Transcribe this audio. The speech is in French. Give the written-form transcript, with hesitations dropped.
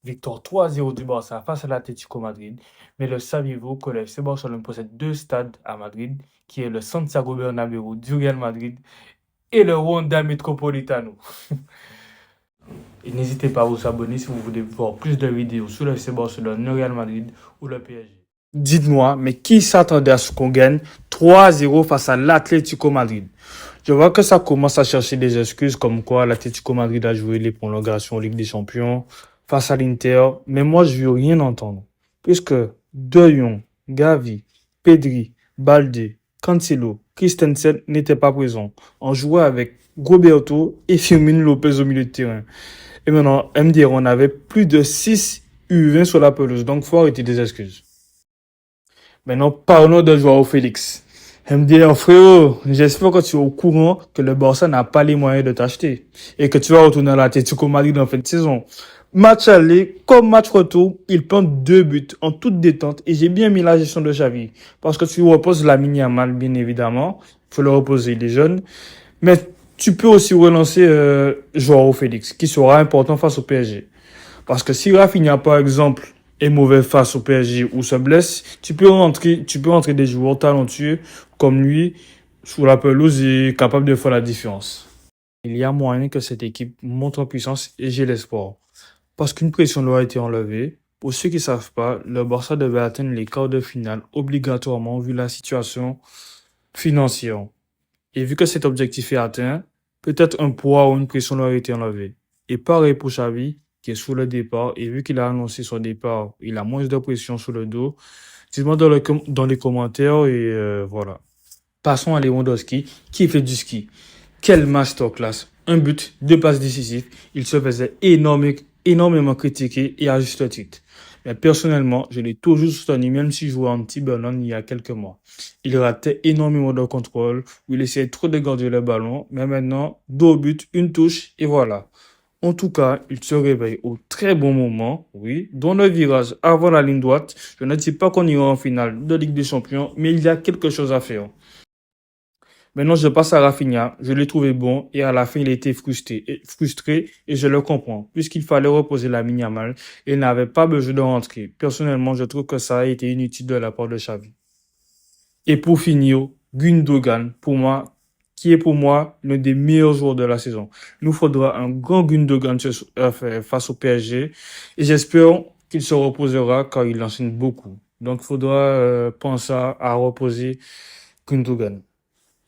Victoire 3-0 du Barça face à l'Atlético Madrid. Mais le saviez-vous que le FC Barcelone possède deux stades à Madrid, qui est le Santiago Bernabéu du Real Madrid et le Wanda Metropolitano. Et n'hésitez pas à vous abonner si vous voulez voir plus de vidéos sur le FC Barcelone, le Real Madrid ou le PSG. Dites-moi, mais qui s'attendait à ce qu'on gagne 3-0 face à l'Atlético Madrid? Je vois que ça commence à chercher des excuses comme quoi l'Atlético Madrid a joué les prolongations en Ligue des Champions face à l'Inter, mais moi je veux rien entendre. Puisque De Jong, Gavi, Pedri, Balde, Cancelo, Christensen n'étaient pas présents. On jouait avec Roberto et Firmino Lopez au milieu de terrain. Et maintenant, MDR, on avait plus de 6 U20 sur la pelouse, donc faut arrêter des excuses. Maintenant, parlons de Joao Félix. MDR, frérot, j'espère que tu es au courant que le Barça n'a pas les moyens de t'acheter et que tu vas retourner à l'Atlético Madrid en fin de saison. Match aller comme match retour, il plante 2 buts en toute détente et j'ai bien mis la gestion de Xavi parce que tu reposes Lamine Yamal, bien évidemment. Il faut le reposer, il est jeune. Mais tu peux aussi relancer Joao Félix qui sera important face au PSG. Parce que si Rafinha, par exemple, est mauvais face au PSG ou se blesse, tu peux rentrer des joueurs talentueux comme lui sous la pelouse et capable de faire la différence. Il y a moyen que cette équipe monte en puissance et j'ai l'espoir. Parce qu'une pression leur a été enlevée. Pour ceux qui ne savent pas, le Barça devait atteindre les quarts de finale obligatoirement vu la situation financière. Et vu que cet objectif est atteint, peut-être un poids ou une pression leur a été enlevée. Et pareil pour Xavi, qui est sous le départ, et vu qu'il a annoncé son départ, il a moins de pression sur le dos. Dites-moi dans les commentaires et voilà. Passons à Lewandowski, qui fait du ski. Quel masterclass. Un but, 2 passes décisives. Il se faisait énormément critiquer et à juste titre. Mais personnellement, je l'ai toujours soutenu, même s'il jouait en petit ballon il y a quelques mois. Il ratait énormément de contrôle, où il essayait trop de garder le ballon, mais maintenant, 2 buts, une touche, et voilà. En tout cas, il se réveille au très bon moment, oui, dans le virage avant la ligne droite. Je ne dis pas qu'on ira en finale de Ligue des Champions, mais il y a quelque chose à faire. Maintenant, je passe à Rafinha. Je l'ai trouvé bon et à la fin, il était frustré et je le comprends puisqu'il fallait reposer la Yamal et il n'avait pas besoin de rentrer. Personnellement, je trouve que ça a été inutile de la part de Xavi. Et pour finir, Gundogan, qui est pour moi l'un des meilleurs joueurs de la saison. Il nous faudra un grand Gundogan face au PSG et j'espère qu'il se reposera car il enseigne beaucoup. Donc, il faudra penser à reposer Gundogan.